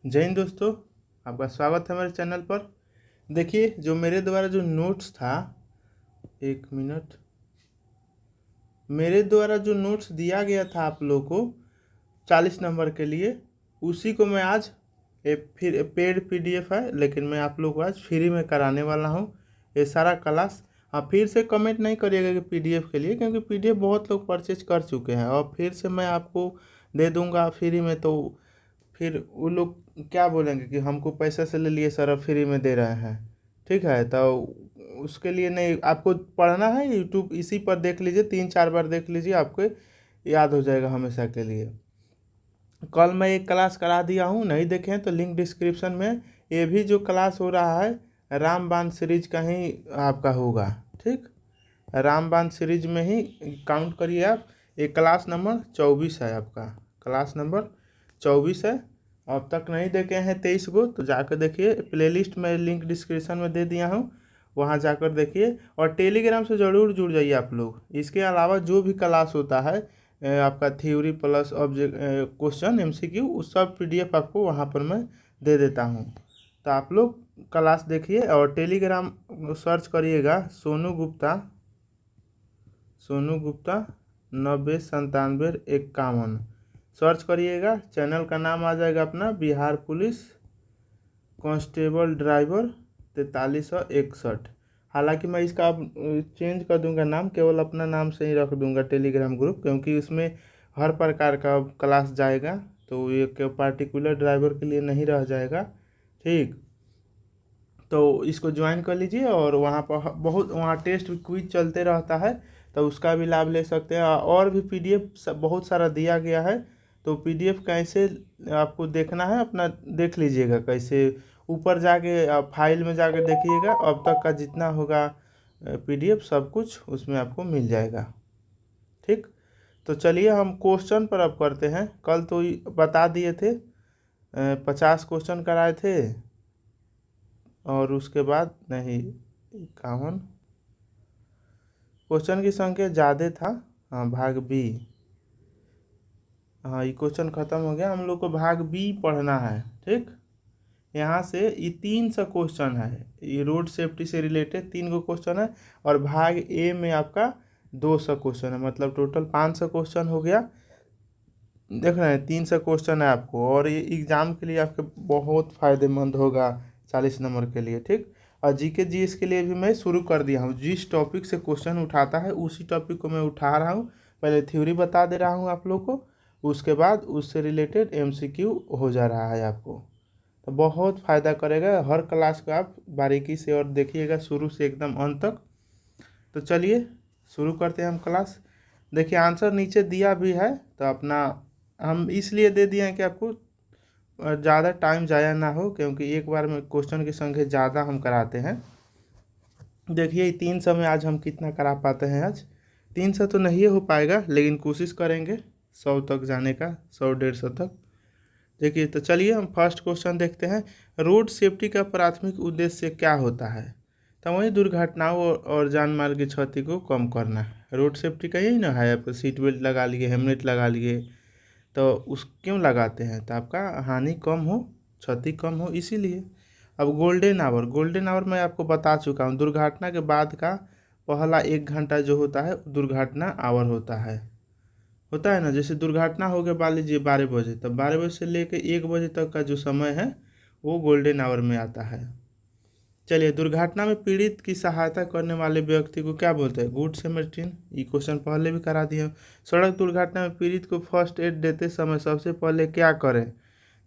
जय हिंद दोस्तों, आपका स्वागत है हमारे चैनल पर। देखिए, जो मेरे द्वारा जो नोट्स था, एक मिनट, मेरे द्वारा जो नोट्स दिया गया था आप लोगों को 40 नंबर के लिए, उसी को मैं आज फिर पेड पीडीएफ है, लेकिन मैं आप लोग को आज फ्री में कराने वाला हूँ ये सारा क्लास। हाँ, फिर से कमेंट नहीं करिएगा कि पीडीएफ के लिए, क्योंकि पीडीएफ बहुत लोग परचेज कर चुके हैं और फिर से मैं आपको दे दूंगा फ्री में, तो फिर वो लोग क्या बोलेंगे कि हमको पैसे से ले लिए सर, अब फ्री में दे रहे हैं। ठीक है, तो उसके लिए नहीं, आपको पढ़ना है यूट्यूब इसी पर देख लीजिए, 3-4 बार देख लीजिए, आपको याद हो जाएगा हमेशा के लिए। कल मैं एक क्लास करा दिया हूँ, नहीं देखे हैं तो लिंक डिस्क्रिप्शन में। ये भी जो क्लास हो रहा है रामबाण सीरीज का ही आपका होगा। ठीक, रामबाण सीरीज में ही काउंट करिए आप। ये क्लास नंबर 24 है, आपका क्लास नंबर 24 है। अब तक नहीं देखे हैं 23 को, तो जाकर देखिए, प्लेलिस्ट में लिंक डिस्क्रिप्शन में दे दिया हूँ, वहाँ जाकर देखिए। और टेलीग्राम से ज़रूर जुड़ जाइए आप लोग। इसके अलावा जो भी क्लास होता है आपका theory plus object question MCQ, उस सब पीडीएफ आपको वहाँ पर मैं दे देता हूँ। तो आप लोग क्लास देखिए और टेलीग्राम सर्च करिएगा सोनू गुप्ता 909751 सर्च करिएगा। चैनल का नाम आ जाएगा अपना बिहार पुलिस कांस्टेबल ड्राइवर 4361। हालांकि मैं इसका अब चेंज कर दूंगा नाम, केवल अपना नाम से ही रख दूंगा टेलीग्राम ग्रुप, क्योंकि उसमें हर प्रकार का क्लास जाएगा, तो एक पर्टिकुलर ड्राइवर के लिए नहीं रह जाएगा। ठीक, तो इसको ज्वाइन कर लीजिए और वहाँ पर बहुत, वहाँ टेस्ट क्विज चलते रहता है, तो उसका भी लाभ ले सकते हैं। और भी पीडीएफ बहुत सारा दिया गया है, तो पीडीएफ कैसे आपको देखना है अपना देख लीजिएगा। कैसे ऊपर जाके आप फाइल में जाके देखिएगा, अब तक का जितना होगा पीडीएफ सब कुछ उसमें आपको मिल जाएगा। ठीक, तो चलिए हम क्वेश्चन पर अब करते हैं। कल तो बता दिए थे, 50 क्वेश्चन कराए थे, और उसके बाद नहीं, 51 क्वेश्चन की संख्या ज़्यादा था। हाँ, भाग बी, हाँ ये क्वेश्चन ख़त्म हो गया। हम लोग को भाग बी पढ़ना है। ठीक, यहाँ से ये 300 क्वेश्चन है, ये रोड सेफ्टी से रिलेटेड 3 क्वेश्चन है, और भाग ए में आपका 200 क्वेश्चन है, मतलब टोटल 500 क्वेश्चन हो गया। देख रहे हैं, 300 क्वेश्चन है आपको, और ये एग्ज़ाम के लिए आपके बहुत फ़ायदेमंद होगा 40 नंबर के लिए। ठीक, और जीके जीएस के लिए भी मैं शुरू कर दिया हूँ। जिस टॉपिक से क्वेश्चन उठाता है उसी टॉपिक को मैं उठा रहा हूँ। पहले थ्योरी बता दे रहा हूँ आप लोग को, उसके बाद उससे रिलेटेड एमसीक्यू हो जा रहा है आपको, तो बहुत फ़ायदा करेगा। हर क्लास को आप बारीकी से और देखिएगा, शुरू से एकदम अंत तक। तो चलिए शुरू करते हैं हम क्लास। देखिए, आंसर नीचे दिया भी है, तो अपना हम इसलिए दे दिए हैं कि आपको ज़्यादा टाइम ज़ाया ना हो, क्योंकि एक बार में क्वेश्चन की संख्या ज़्यादा हम कराते हैं। देखिए 300 में आज हम कितना करा पाते हैं। आज 300 तो नहीं हो पाएगा, लेकिन कोशिश करेंगे 100 तक जाने का, 100-150 तक। देखिए, तो चलिए हम फर्स्ट क्वेश्चन देखते हैं। रोड सेफ्टी का प्राथमिक उद्देश्य क्या होता है? तो वही दुर्घटनाओं और जान माल की क्षति को कम करना है। रोड सेफ्टी का यही ना है, आप सीट बेल्ट लगा लिए, हेलमेट लगा लिए, तो उस क्यों लगाते हैं? तो आपका हानि कम हो, क्षति कम हो, इसीलिए। अब गोल्डन आवर मैं आपको बता चुका हूँ। दुर्घटना के बाद का पहला 1 घंटा जो होता है दुर्घटना आवर होता है ना। जैसे दुर्घटना हो गया मान लीजिए 12 बजे, तब 12 बजे से लेकर 1 बजे तक का जो समय है वो गोल्डन आवर में आता है। चलिए, दुर्घटना में पीड़ित की सहायता करने वाले व्यक्ति को क्या बोलते हैं? Good Samaritan. ये क्वेश्चन पहले भी करा दिया। सड़क दुर्घटना में पीड़ित को फर्स्ट एड देते समय सबसे पहले क्या करें?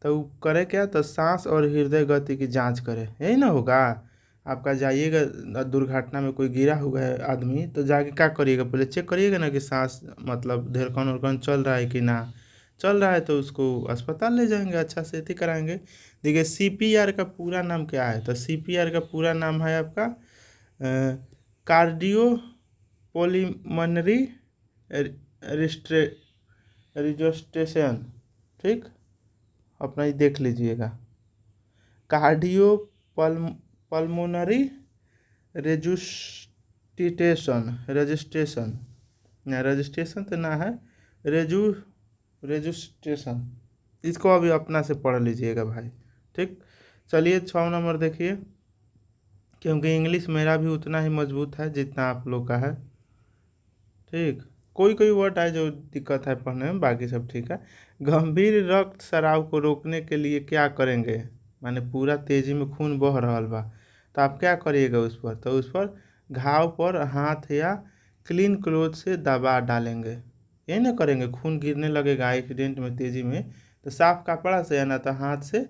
तो वो करे क्या? तो सांस और हृदय गति की जांच करें, यही ना होगा। आपका जाइएगा दुर्घटना में, कोई गिरा हुआ है आदमी, तो जाके क्या करिएगा? पहले चेक करिएगा ना कि सांस, मतलब धड़कन उड़कन चल रहा है कि ना। चल रहा है तो उसको अस्पताल ले जाएंगे, अच्छा से थी कराएंगे। देखिए, सीपीआर का पूरा नाम क्या है? तो सीपीआर का पूरा नाम है आपका कार्डियो पोलिमनरी रिस्ट्रे रिजोस्टेशन। ठीक, अपना ही देख लीजिएगा। कार्डियो पल्मोनरी रजिस्ट्रेशन ना, रजिस्ट्रेशन तो ना है, रेजू रजिस्ट्रेशन। इसको अभी अपना से पढ़ लीजिएगा भाई। ठीक। चलिए 6 नंबर देखिए, क्योंकि इंग्लिश मेरा भी उतना ही मजबूत है जितना आप लोग का है। ठीक। कोई कोई वर्ड है जो दिक्कत है पढ़ने में, बाकी सब ठीक है। गंभीर रक्त स्राव को रोकने के लिए क्या करेंगे, माने पूरा तेजी में खून बह रहा बा, तो आप क्या करिएगा उस पर, तो उस पर घाव पर हाथ या क्लीन क्लोथ से दबा डालेंगे। ये ना करेंगे, खून गिरने लगेगा एक्सीडेंट में तेजी में, तो साफ कपड़ा से या ना तो हाथ से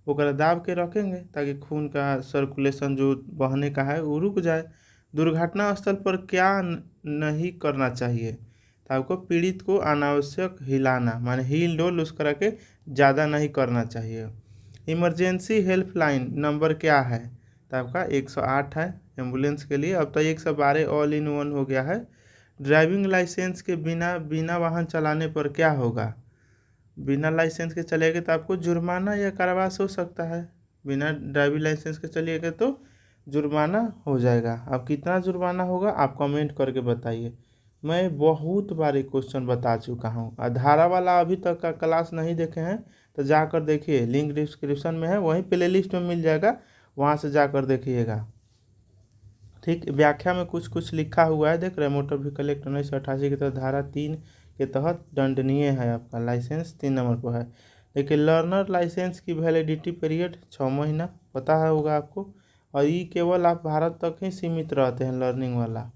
ओकरा दाब के रखेंगे ताकि खून का सर्कुलेशन जो बहने का है वो रुक जाए। दुर्घटना स्थल पर क्या नहीं करना चाहिए, तो आपको पीड़ित को अनावश्यक हिलाना, माने हिल डोल उस तरह के ज़्यादा नहीं करना चाहिए। इमरजेंसी हेल्पलाइन नंबर क्या है, तो आपका 108 है एम्बुलेंस के लिए। अब तो 112 ऑल इन वन हो गया है। ड्राइविंग लाइसेंस के बिना बिना वाहन चलाने पर क्या होगा, बिना लाइसेंस के चलेगा तो आपको जुर्माना या कारावास हो सकता है। बिना ड्राइविंग लाइसेंस के चलिएगा तो जुर्माना हो जाएगा। अब कितना जुर्माना होगा आप कमेंट करके बताइए। मैं बहुत बार एक क्वेश्चन बता चुका हूँ, धारा वाला अभी तक का क्लास नहीं देखे हैं तो जाकर देखिए, लिंक डिस्क्रिप्शन में है, वहीं प्ले लिस्ट में मिल जाएगा, वहाँ से जाकर देखिएगा। ठीक। व्याख्या में कुछ कुछ लिखा हुआ है, देख रहे हैं, मोटर व्हीकल एक्ट 1988 के तहत धारा 3 के तहत दंडनीय है आपका लाइसेंस, 3 नंबर पर है। देखिए लर्नर लाइसेंस की वैलिडिटी पीरियड 6 महीना, पता है होगा आपको, और ये केवल आप भारत तक ही सीमित रहते हैं लर्निंग वाला।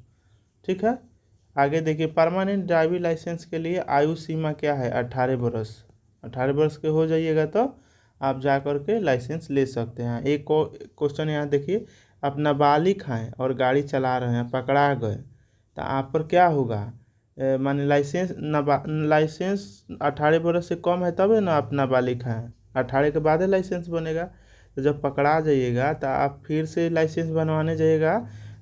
ठीक है। आगे देखिए परमानेंट ड्राइविंग लाइसेंस के लिए आयु सीमा क्या है, 18 वर्ष। 18 वर्ष के हो जाइएगा तो आप जा कर के लाइसेंस ले सकते हैं। एक क्वेश्चन यहाँ देखिए, आप नाबालिग हैं और गाड़ी चला रहे हैं, पकड़ा गए, तो आप पर क्या होगा, माने लाइसेंस 18 वर्ष से कम है तभी ना आप नाबालिग हैं, 18 के बाद ही लाइसेंस बनेगा। तो जब पकड़ा जाइएगा तो आप फिर से लाइसेंस बनवाने जाइएगा,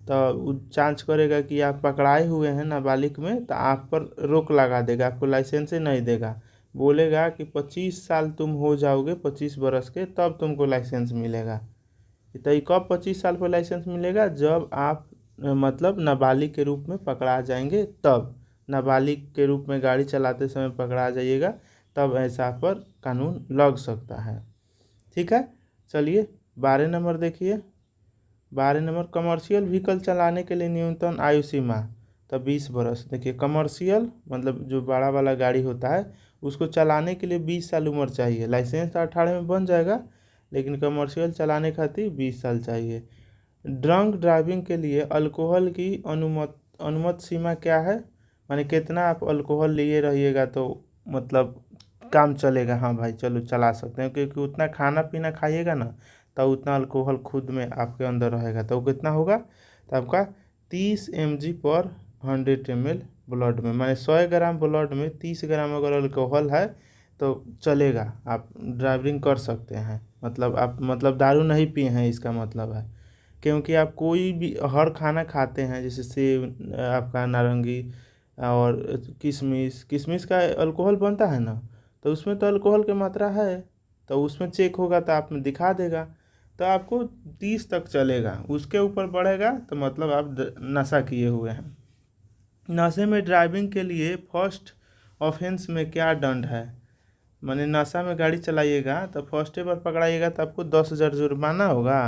तो वो जांच करेगा कि आप पकड़ाए हुए हैं नाबालिग में, तो आप पर रोक लगा देगा, आपको लाइसेंस ही नहीं देगा। बोलेगा कि 25 साल तुम हो जाओगे, 25 वर्ष के, तब तुमको लाइसेंस मिलेगा। तो ये कब 25 साल पर लाइसेंस मिलेगा, जब आप मतलब नाबालिग के रूप में पकड़ा जाएंगे, तब नाबालिग के रूप में गाड़ी चलाते समय पकड़ा जाइएगा, तब ऐसा पर कानून लग सकता है। ठीक है। चलिए 12 नंबर देखिए, 12 नंबर कमर्शियल व्हीकल चलाने के लिए न्यूनतम आयु सीमा, तो 20 वर्ष। देखिए कमर्शियल मतलब जो बड़ा वाला गाड़ी होता है उसको चलाने के लिए 20 साल उम्र चाहिए। लाइसेंस तो 18 में बन जाएगा, लेकिन कमर्शियल चलाने खातिर 20 साल चाहिए। ड्रंक ड्राइविंग के लिए अल्कोहल की अनुमत सीमा क्या है, माने कितना आप अल्कोहल लिए रहिएगा तो मतलब काम चलेगा, हाँ भाई चलो चला सकते हैं, क्योंकि उतना खाना पीना खाइएगा ना तो उतना अल्कोहल खुद में आपके अंदर रहेगा, तो वो कितना होगा, तो आपका 30 mg/100 ml ब्लड में, माने 100 ग्राम ब्लड में 30 ग्राम अगर अल्कोहल है तो चलेगा, आप ड्राइविंग कर सकते हैं। मतलब आप मतलब दारू नहीं पिए हैं इसका मतलब है, क्योंकि आप कोई भी हर खाना खाते हैं, जैसे सेब, आपका नारंगी और किशमिश, किशमिश का अल्कोहल बनता है ना, तो उसमें तो अल्कोहल की मात्रा है, तो उसमें चेक होगा तो आप में दिखा देगा, तो आपको 30 तक चलेगा। उसके ऊपर बढ़ेगा तो मतलब आप नशा किए हुए हैं। नशे में ड्राइविंग के लिए फर्स्ट ऑफेंस में क्या दंड है, माने नशा में गाड़ी चलाइएगा तो फर्स्ट बार पकड़ाइएगा तो आपको 10,000 जुर्माना होगा,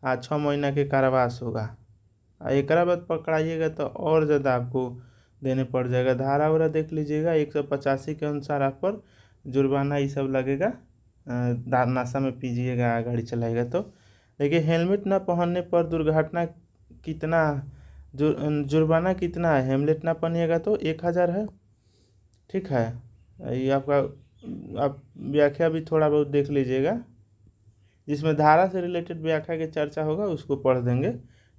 6 महीना के कारावास होगा। एक बाद पकड़ाइएगा तो और ज़्यादा आपको देने पड़ जाएगा। धारा वारा देख लीजिएगा, 185 के अनुसार आप पर जुर्माना ये सब लगेगा, नशा में पीजिएगा गाड़ी चलाएगा तो। देखिए हेलमेट ना पहनने पर दुर्घटना कितना जुर्माना कितना है, हेलमेट ना पहनिएगा तो 1,000 है। ठीक है। ये आपका आप व्याख्या भी थोड़ा बहुत देख लीजिएगा, जिसमें धारा से रिलेटेड व्याख्या की चर्चा होगा उसको पढ़ देंगे।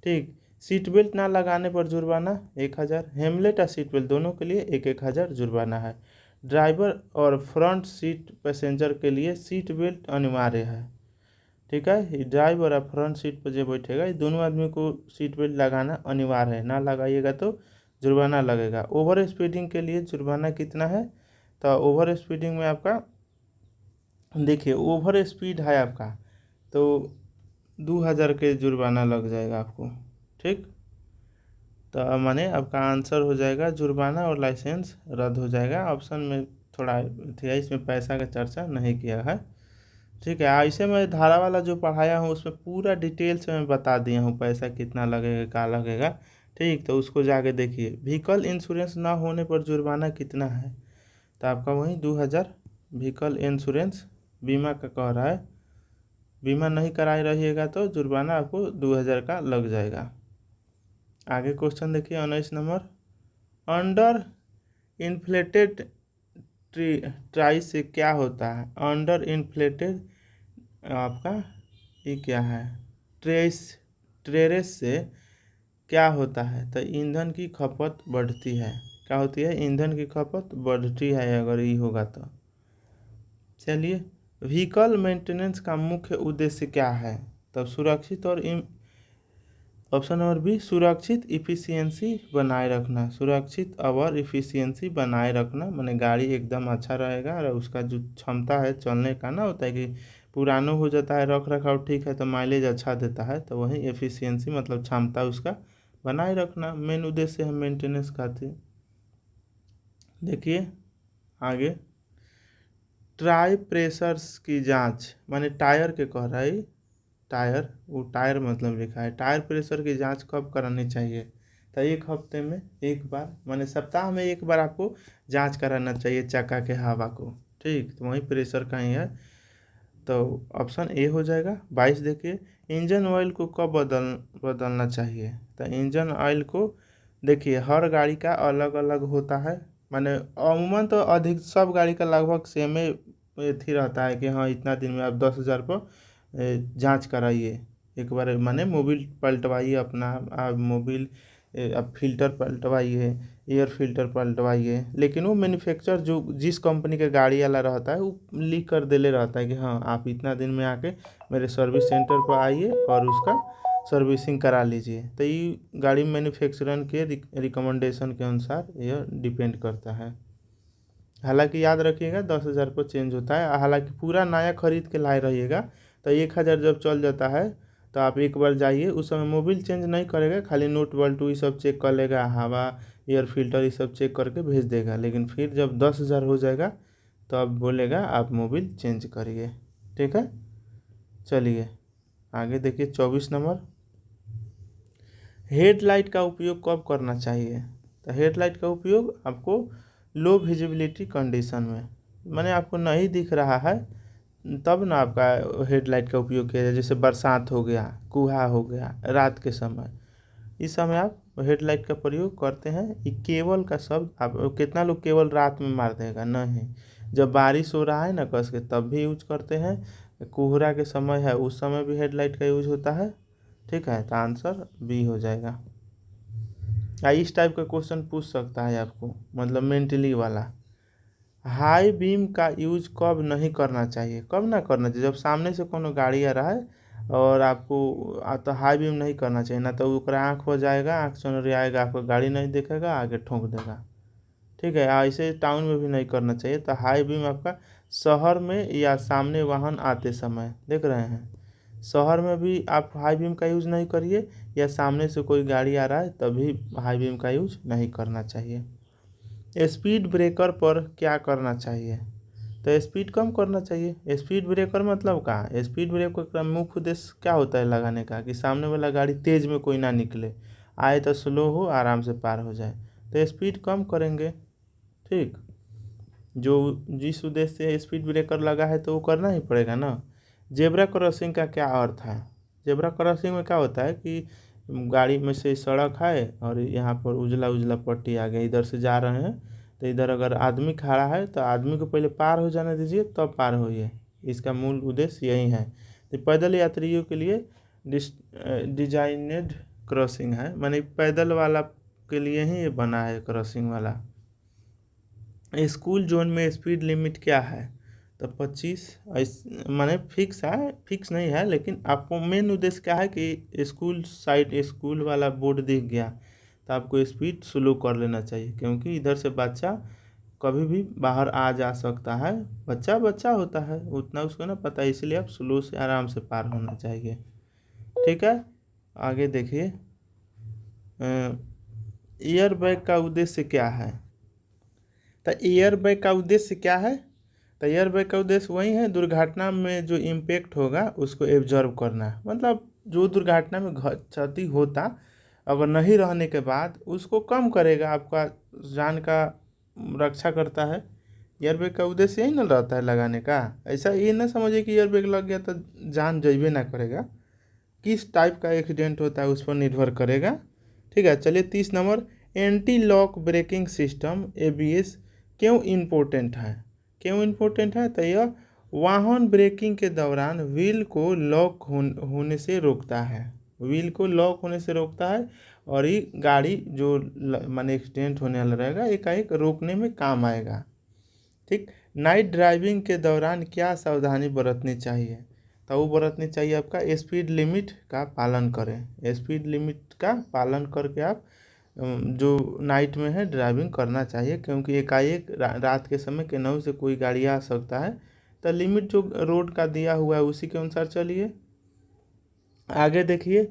ठीक। सीट बेल्ट ना लगाने पर जुर्माना 1,000, हेमलेट और सीट बेल्ट दोनों के लिए 1,000 जुर्माना है। ड्राइवर और फ्रंट सीट पैसेंजर के लिए सीट बेल्ट अनिवार्य है। ठीक है। ड्राइवर और फ्रंट सीट पर जो बैठेगा ये दोनों आदमी को सीट बेल्ट लगाना अनिवार्य है, ना लगाइएगा तो जुर्माना लगेगा। ओवर स्पीडिंग के लिए जुर्माना कितना है, तो ओवर स्पीडिंग में आपका देखिए ओवर स्पीड है आपका तो 2,000 के जुर्माना लग जाएगा आपको। ठीक। तो माने आपका आंसर हो जाएगा जुर्माना और लाइसेंस रद्द हो जाएगा। ऑप्शन में थोड़ा थी, इसमें पैसा का चर्चा नहीं किया है। ठीक है। ऐसे मैं धारा वाला जो पढ़ाया हूँ उसमें पूरा डिटेल से मैं बता दिया हूँ पैसा कितना लगेगा क्या लगेगा। ठीक, तो उसको जाके देखिए। व्हीकल इंश्योरेंस ना होने पर जुर्माना कितना है, तो आपका वही 2000 व्हीकल इंश्योरेंस बीमा का कह रहा है। बीमा नहीं कराए रहिएगा तो जुर्माना आपको 2000 का लग जाएगा। आगे क्वेश्चन देखिए 19 नंबर। अंडर इन्फ्लेटेड ट्राई से क्या होता है? अंडर इन्फ्लेटेड आपका ये क्या है? ट्रेस ट्रेरेस से क्या होता है? तो ईंधन की खपत बढ़ती है। क्या होती है? ईंधन की खपत बढ़ती है अगर ये होगा तो। चलिए, व्हीकल मेंटेनेंस का मुख्य उद्देश्य क्या है? तब सुरक्षित और ऑप्शन नंबर बी, सुरक्षित इफिशियंसी बनाए रखना। सुरक्षित और इफिशियंसी बनाए रखना माने गाड़ी एकदम अच्छा रहेगा और उसका जो क्षमता है चलने का ना होता है कि पुराना हो जाता है, रख रखाव ठीक है तो माइलेज अच्छा देता है, तो वही एफिशिएंसी मतलब क्षमता उसका बनाए रखना मेन उद्देश्य है मेंटेनेंस का थी। देखिए आगे, टायर प्रेशर्स की जांच माने टायर के कह रहा है। टायर, वो टायर मतलब लिखा है। टायर प्रेशर की जांच कब करानी चाहिए? तो एक हफ्ते में एक बार माने सप्ताह में एक बार आपको जांच कराना चाहिए चक्का के हवा को। ठीक, तो वही प्रेशर का ही है, तो ऑप्शन ए हो जाएगा 22। देखिए, इंजन ऑयल को कब बदलना चाहिए? तो इंजन ऑयल को देखिए हर गाड़ी का अलग अलग होता है। माने अमूमन तो अधिक सब गाड़ी का लगभग सेम ही थी रहता है कि हाँ इतना दिन में आप 10,000 पर जांच कराइए एक बार, माने मोबिल पलटवाइए अपना, आप मोबिल आप फिल्टर पलटवाइए, एयर फिल्टर पलटवाइए। लेकिन वो मैन्युफैक्चर जो जिस कंपनी का गाड़ी वाला रहता है वो लिख कर देले रहता है कि हाँ आप इतना दिन में आके मेरे सर्विस सेंटर पर आइए और उसका सर्विसिंग करा लीजिए। तो ये गाड़ी मैन्युफैक्चरर के रिकमेंडेशन के अनुसार यह डिपेंड करता है। हालांकि याद रखिएगा 10,000 पर चेंज होता है। हालांकि पूरा नया खरीद के लाए रहिएगा तो 1,000 जब चल जाता है तो आप एक बार जाइए, उस समय मोबिल चेंज नहीं करेगा, खाली नोट बल्टू ये सब चेक कर लेगा, हवा एयर फिल्टर ये सब चेक करके भेज देगा। लेकिन फिर जब 10,000 हो जाएगा तो अब बोलेगा आप मोबिल चेंज करिए। ठीक है, चलिए आगे देखिए 24 नंबर। हेडलाइट का उपयोग कब करना चाहिए? तो हेडलाइट का उपयोग आपको लो विजिबिलिटी कंडीशन में, माने आपको नहीं दिख रहा है तब ना आपका हेडलाइट का उपयोग किया जाए। जैसे बरसात हो गया, कुहा हो गया, रात के समय, इस समय आप हेडलाइट का प्रयोग करते हैं। ये केवल का शब्द आप कितना लोग केवल रात में मार देगा? नहीं, जब बारिश हो रहा है ना कस के तब भी यूज करते हैं, कोहरा के समय है उस समय भी हेडलाइट का यूज होता है। ठीक है, तो आंसर बी हो जाएगा। या इस टाइप का क्वेश्चन पूछ सकता है आपको, मतलब मेंटली वाला। हाई बीम का यूज कब नहीं करना चाहिए? कब ना करना चाहिए? जब सामने से कोनो गाड़ी आ रहा है और आपको तो हाई बीम नहीं करना चाहिए, ना तो ऊपर आँख हो जाएगा, आँख चुनरी आएगा, आपको गाड़ी नहीं देखेगा, आगे ठोक देगा। ठीक है, ऐसे टाउन में भी नहीं करना चाहिए। तो हाई बीम आपका शहर में या सामने वाहन आते समय, देख रहे हैं, शहर में भी आप हाई बीम का यूज़ नहीं करिए, या सामने से कोई गाड़ी आ रहा है तभी हाई बीम का यूज नहीं करना चाहिए। स्पीड ब्रेकर पर क्या करना चाहिए? तो स्पीड कम करना चाहिए। स्पीड ब्रेकर मतलब क्या? स्पीड ब्रेकर का मुख्य उद्देश्य क्या होता है लगाने का, कि सामने वाला गाड़ी तेज में कोई ना निकले, आए तो स्लो हो, आराम से पार हो जाए, तो स्पीड कम करेंगे। ठीक, जो जिस उद्देश्य से स्पीड ब्रेकर लगा है तो वो करना ही पड़ेगा ना। जेब्रा क्रॉसिंग का क्या अर्थ है? जेब्रा क्रॉसिंग में क्या होता है कि गाड़ी में से सड़क है और यहाँ पर उजला उजला पट्टी आ गया, इधर से जा रहे हैं तो इधर अगर आदमी खड़ा है तो आदमी को पहले पार हो जाने दीजिए तब पार होइए। इसका मूल उद्देश्य यही है। तो पैदल यात्रियों के लिए डिजाइनेड क्रॉसिंग है, माने पैदल वाला के लिए ही ये बना है क्रॉसिंग वाला। स्कूल जोन में स्पीड लिमिट क्या है? तो 25, माने फिक्स है, फिक्स नहीं है, लेकिन आपको मेन उद्देश्य क्या है कि स्कूल साइड स्कूल वाला बोर्ड दिख गया तो आपको स्पीड स्लो कर लेना चाहिए, क्योंकि इधर से बच्चा कभी भी बाहर आ जा सकता है। बच्चा बच्चा होता है, उतना उसको ना पता है, इसलिए आप स्लो से आराम से पार होना चाहिए। ठीक है, आगे देखिए, एयर बैग का उद्देश्य क्या है? तो एयर बैग का उद्देश्य क्या है? तो एयर बैग का उद्देश्य वही है, दुर्घटना में जो इम्पेक्ट होगा उसको एब्जॉर्ब करना, मतलब जो दुर्घटना में क्षति होता अगर नहीं रहने के बाद उसको कम करेगा, आपका जान का रक्षा करता है। एयरबैग का उद्देश्य यही ना रहता है लगाने का। ऐसा ये ना समझिए कि एयरबैग लग गया तो जान जइबे ना करेगा, किस टाइप का एक्सीडेंट होता है उस पर निर्भर करेगा। ठीक है, चलिए 30 number, anti lock braking system ABS क्यों इम्पोर्टेंट है? क्यों इम्पोर्टेंट है? तो यह वाहन ब्रेकिंग के दौरान व्हील को लॉक होने से रोकता है, व्हील को लॉक होने से रोकता है, और ये गाड़ी जो माने एक्सीडेंट होने वाला रहेगा एकाएक रोकने में काम आएगा। ठीक, नाइट ड्राइविंग के दौरान क्या सावधानी बरतनी चाहिए? तो वो बरतनी चाहिए आपका स्पीड लिमिट का पालन करें, स्पीड लिमिट का पालन करके आप जो नाइट में है ड्राइविंग करना चाहिए, क्योंकि एकाएक रात के समय केनहू से कोई गाड़ी आ सकता है। तो लिमिट जो रोड का दिया हुआ है उसी के अनुसार चलिए। आगे देखिए,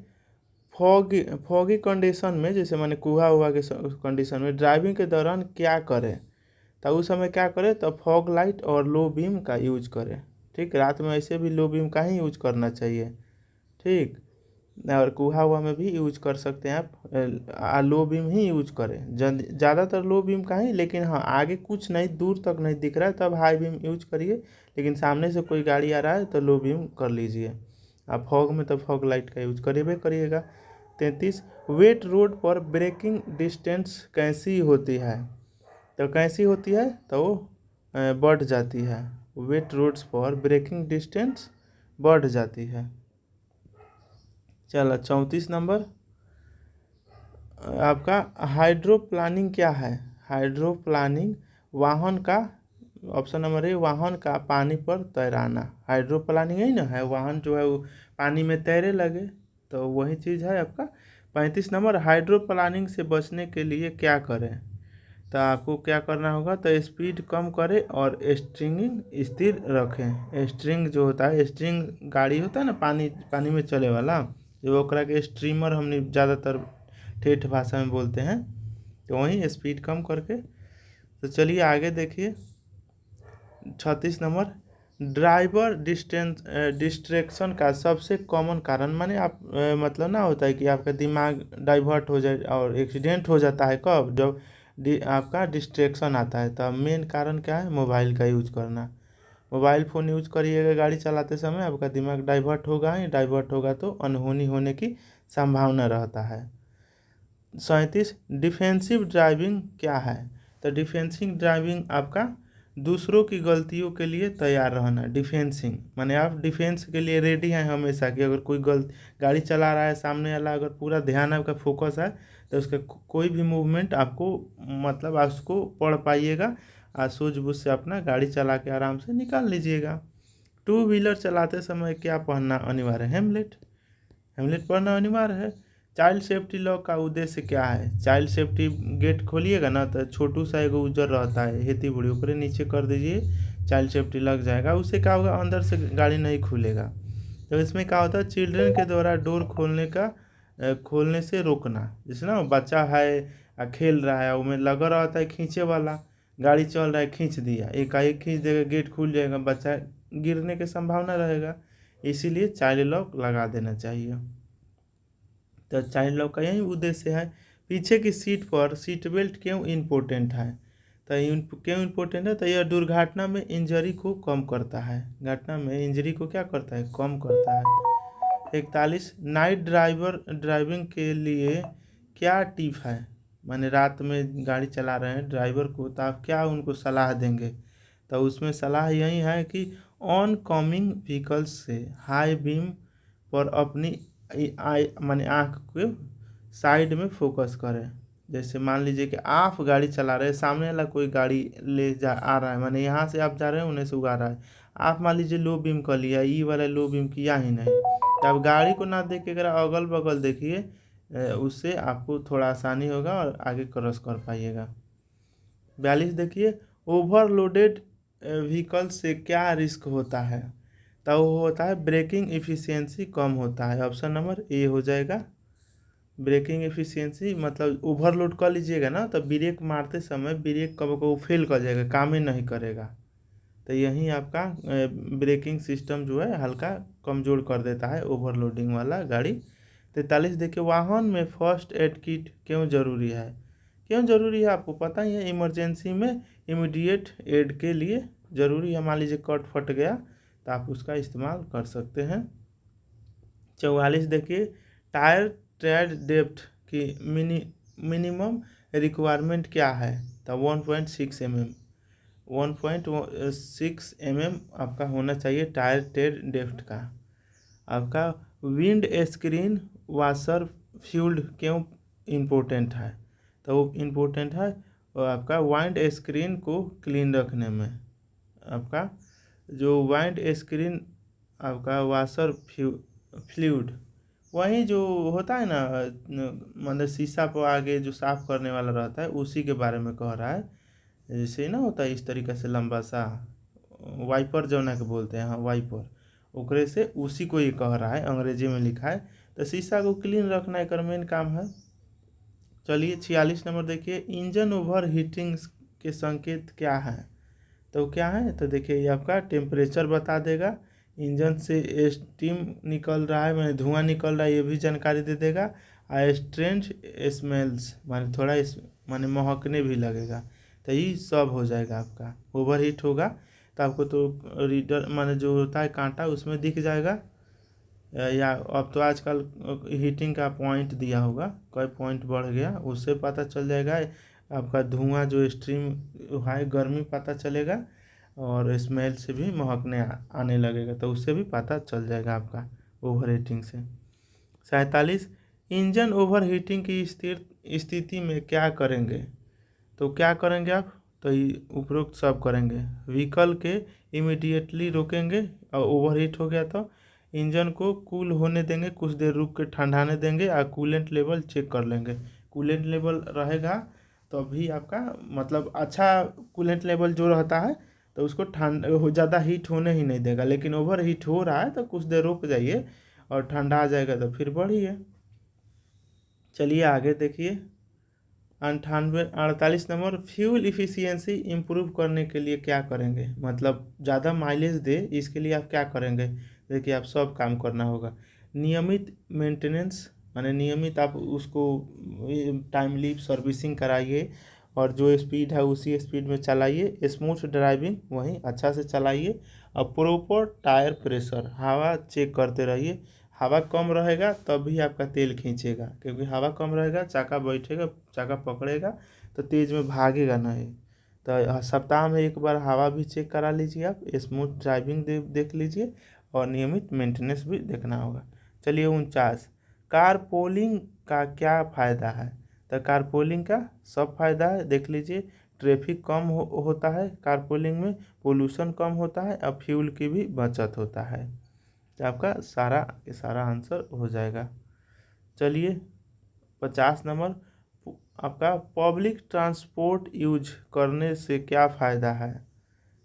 फॉगी फॉगी कंडीशन में, जैसे मैंने कुहा हुआ के कंडीशन में ड्राइविंग के दौरान क्या करें? तो उस समय क्या करें? तो फॉग लाइट और लो बीम का यूज करें। ठीक, रात में ऐसे भी लो बीम का ही यूज करना चाहिए। ठीक, और कुहा हुआ में भी यूज कर सकते हैं आप, लो बीम ही यूज करें, ज़्यादातर लो बीम का ही, लेकिन हाँ आगे कुछ नहीं, दूर तक नहीं दिख रहा है तब हाई बीम यूज करिए, लेकिन सामने से कोई गाड़ी आ रहा है तो लो बीम कर लीजिए। आप फॉग में तो फॉग लाइट का यूज करिएगा। 33, वेट रोड पर ब्रेकिंग डिस्टेंस कैसी होती है? तो कैसी होती है? तो वो बढ़ जाती है, वेट रोड्स पर ब्रेकिंग डिस्टेंस बढ़ जाती है। चलो 34 नंबर, आपका हाइड्रोप्लानिंग क्या है? हाइड्रोप्लानिंग वाहन का, ऑप्शन नंबर ए, वाहन का पानी पर तैराना। हाइड्रोप्लानिंग ही ना है, वाहन जो है वो पानी में तैरे लगे, तो वही चीज़ है आपका। 35 नंबर, हाइड्रोप्लानिंग से बचने के लिए क्या करें? तो आपको क्या करना होगा? तो स्पीड कम करें और स्ट्रिंगिंग स्थिर रखें। स्ट्रिंग जो होता है, स्ट्रिंग गाड़ी होता है ना पानी में चले वाला, जो ओकरा के स्ट्रीमर हमने ज़्यादातर ठेठ भाषा में बोलते हैं, तो वहीं स्पीड कम करके। तो चलिए आगे देखिए 36 नंबर, ड्राइवर डिस्ट्रैक्शन का सबसे कॉमन कारण, माने आप मतलब ना होता है कि आपका दिमाग डाइवर्ट हो जाए और एक्सीडेंट हो जाता है, कब? जब आपका डिस्ट्रैक्शन आता है। तो मेन कारण क्या है? मोबाइल का यूज करना। मोबाइल फ़ोन यूज करिएगा गाड़ी चलाते समय, आपका दिमाग डाइवर्ट होगा ही, डाइवर्ट होगा तो अनहोनी होने की संभावना रहता है। 37, डिफेंसिव ड्राइविंग क्या है? तो डिफेंसिव ड्राइविंग आपका दूसरों की गलतियों के लिए तैयार रहना। डिफेंसिंग माने आप डिफेंस के लिए रेडी हैं हमेशा, कि अगर कोई गाड़ी चला रहा है सामने वाला, अगर पूरा ध्यान आपका फोकस है तो उसका कोई भी मूवमेंट आपको, मतलब आप उसको पढ़ पाइएगा, सूझबूझ से अपना गाड़ी चला के आराम से निकाल लीजिएगा। 2 व्हीलर चलाते समय क्या पहनना अनिवार्य है? हेमलेट, हेमलेट पहनना अनिवार्य है। चाइल्ड सेफ्टी लॉक का उद्देश्य क्या है? चाइल्ड सेफ्टी गेट खोलिएगा ना तो छोटू सा एगो उजर रहता है हेती बुढ़ी, ऊपर नीचे कर दीजिए, चाइल्ड सेफ्टी लग जाएगा। उससे क्या होगा? अंदर से गाड़ी नहीं खुलेगा। तो इसमें क्या होता है? चिल्ड्रन के द्वारा डोर खोलने से रोकना। जैसे ना बच्चा है खेल रहा है, उसमें लगा रहता है खींचे वाला, गाड़ी चल रहा है खींच दिया, एकाएक खींच देगा, गेट खुल जाएगा, बच्चा गिरने की संभावना रहेगा, इसीलिए चाइल्ड लॉक लगा देना चाहिए। तो चाइल्ड लॉक का यही उद्देश्य है। पीछे की सीट पर सीट बेल्ट क्यों इम्पोर्टेंट है? तो क्यों इम्पोर्टेंट है? तो यह दुर्घटना में इंजरी को कम करता है, घटना में इंजरी को क्या करता है? कम करता है। 41, नाइट ड्राइविंग के लिए क्या टिप है? माने रात में गाड़ी चला रहे हैं ड्राइवर को, तो आप क्या उनको सलाह देंगे? तो उसमें सलाह यही है कि ऑन कमिंग व्हीकल्स से हाई बीम पर अपनी माने आँख को साइड में फोकस करें। जैसे मान लीजिए कि आप गाड़ी चला रहे हैं, सामने वाला कोई गाड़ी आ रहा है, माने यहाँ से आप जा रहे हैं उन्हें से उगा रहा है, आप मान लीजिए लो बीम कर लिया, ई वाला लो बीम किया ही नहीं, तो आप गाड़ी को ना देख के अगर अगल बगल देखिए, उससे आपको थोड़ा आसानी होगा और आगे क्रॉस कर पाइएगा। 42 देखिए, ओवरलोडेड व्हीकल से क्या रिस्क होता है? तो वो होता है ब्रेकिंग एफिशिएंसी कम होता है। ऑप्शन नंबर ए हो जाएगा। ब्रेकिंग एफिशिएंसी मतलब ओवरलोड कर लीजिएगा ना तो ब्रेक मारते समय ब्रेक कब को फेल कर जाएगा, काम ही नहीं करेगा। तो यही आपका ब्रेकिंग सिस्टम जो है हल्का कमज़ोर कर देता है ओवरलोडिंग वाला गाड़ी। 43 देखिए, वाहन में फर्स्ट एड किट क्यों ज़रूरी है? क्यों ज़रूरी है आपको पता ही है, इमरजेंसी में इमीडिएट एड के लिए ज़रूरी है। मान लीजिए कट फट गया तो आप उसका इस्तेमाल कर सकते हैं। 44 देखिए, टायर ट्रेड डेप्थ की मिनिमम रिक्वायरमेंट क्या है? तो 1.6 mm, 1.6 mm आपका होना चाहिए टायर ट्रेड डेप्थ का। आपका विंड स्क्रीन वाशर फ्यूल्ड क्यों इम्पोर्टेंट है? तो वो इम्पोर्टेंट है और आपका वाइंड स्क्रीन को क्लीन रखने में। आपका जो वाइंड स्क्रीन आपका वाशर फ्लूइड वही जो होता है ना, मतलब शीशा पर आगे जो साफ़ करने वाला रहता है उसी के बारे में कह रहा है। जैसे ना होता है इस तरीके से लंबा सा वाइपर जो ना के बोलते हैं, हाँ वाइपर, ओकरे से उसी को ये कह रहा है, अंग्रेजी में लिखा है। तो शीशा को क्लीन रखना एक मेन काम है। चलिए 46 नंबर देखिए, इंजन ओवर हीटिंग के संकेत क्या है? तो क्या है? तो देखिए ये आपका टेम्परेचर बता देगा, इंजन से स्टीम निकल रहा है मैंने धुआं निकल रहा है ये भी जानकारी दे देगा, और स्ट्रेंज स्मेल्स माने थोड़ा माने महकने भी लगेगा। तो ये सब हो जाएगा आपका। ओवर हीट होगा तो आपको तो रीडर माने जो होता है कांटा उसमें दिख जाएगा, या अब तो आजकल हीटिंग का पॉइंट दिया होगा, कोई पॉइंट बढ़ गया उससे पता चल जाएगा। आपका धुआं जो स्ट्रीम है गर्मी पता चलेगा, और स्मेल से भी महकने आने लगेगा, तो उससे भी पता चल जाएगा आपका ओवर हीटिंग से। 47 इंजन ओवर हीटिंग की स्थिति में क्या करेंगे? तो क्या करेंगे आप? तो उपरोक्त सब करेंगे। व्हीकल के इमीडिएटली रोकेंगे, और ओवरहीट हो गया तो इंजन को कूल होने देंगे, कुछ देर रुक के ठंडाने देंगे, और कूलेंट लेवल चेक कर लेंगे। कूलेंट लेवल रहेगा तो अभी आपका मतलब अच्छा कूलेंट लेवल जो रहता है तो उसको ज़्यादा हीट होने ही नहीं देगा। लेकिन ओवर हीट हो रहा है तो कुछ देर रुक जाइए और ठंडा आ जाएगा तो फिर बढ़िए। चलिए आगे देखिए, 48 नंबर, फ्यूल इफ़िशियंसी इम्प्रूव करने के लिए क्या करेंगे? मतलब ज़्यादा माइलेज दे इसके लिए आप क्या करेंगे? देखिए आप सब काम करना होगा। नियमित मेंटेनेंस माने नियमित आप उसको टाइमली सर्विसिंग कराइए, और जो स्पीड है उसी स्पीड में चलाइए। स्मूथ ड्राइविंग वहीं अच्छा से चलाइए, और प्रॉपर टायर प्रेशर हवा चेक करते रहिए। हवा कम रहेगा तब भी आपका तेल खींचेगा, क्योंकि हवा कम रहेगा चाका बैठेगा, चाका पकड़ेगा तो तेज़ में भागेगा नहीं। तो सप्ताह में एक बार हवा भी चेक करा लीजिए आप। स्मूथ ड्राइविंग देख लीजिए, और नियमित मेंटेनेंस भी देखना होगा। चलिए 49, कारपूलिंग का क्या फ़ायदा है? तो कारपूलिंग का सब फायदा है, देख लीजिए। ट्रैफिक कम होता है कारपूलिंग में, पोल्यूशन कम होता है, और फ्यूल की भी बचत होता है। तो आपका सारा आंसर हो जाएगा। चलिए 50 नंबर, आपका पब्लिक ट्रांसपोर्ट यूज करने से क्या फ़ायदा है?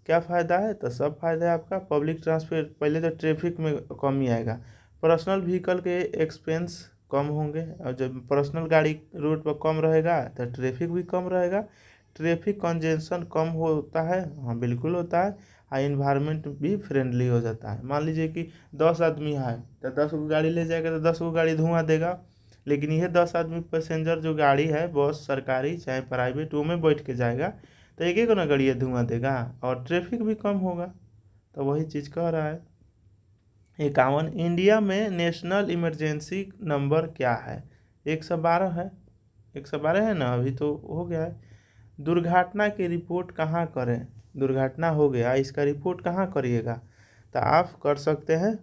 क्या फ़ायदा है? तो सब फायदा है आपका पब्लिक ट्रांसपोर्ट। पहले तो ट्रैफिक में कमी आएगा, पर्सनल व्हीकल के एक्सपेंस कम होंगे, और जब पर्सनल गाड़ी रोड पर कम रहेगा तो ट्रैफिक भी कम रहेगा। ट्रैफिक कंजेशन कम होता है, हाँ बिल्कुल होता है। और इन्वायरमेंट भी फ्रेंडली हो जाता है। मान लीजिए कि 10 आदमी है तो 10 गो गाड़ी ले जाएगा तो 10 गो गाड़ी धुआं देगा। लेकिन यह 10 आदमी पैसेंजर जो गाड़ी है बस सरकारी चाहे प्राइवेट वो में बैठ के जाएगा तो एक एक ना गाड़ी धुआं देगा, और ट्रैफिक भी कम होगा। तो वही चीज़ कह रहा है। 51, इंडिया में नेशनल इमरजेंसी नंबर क्या है? 112 है। 112 है ना, अभी तो हो गया है। दुर्घटना की रिपोर्ट कहाँ करें? दुर्घटना हो गया इसका रिपोर्ट कहाँ करिएगा? तो आप कर सकते हैं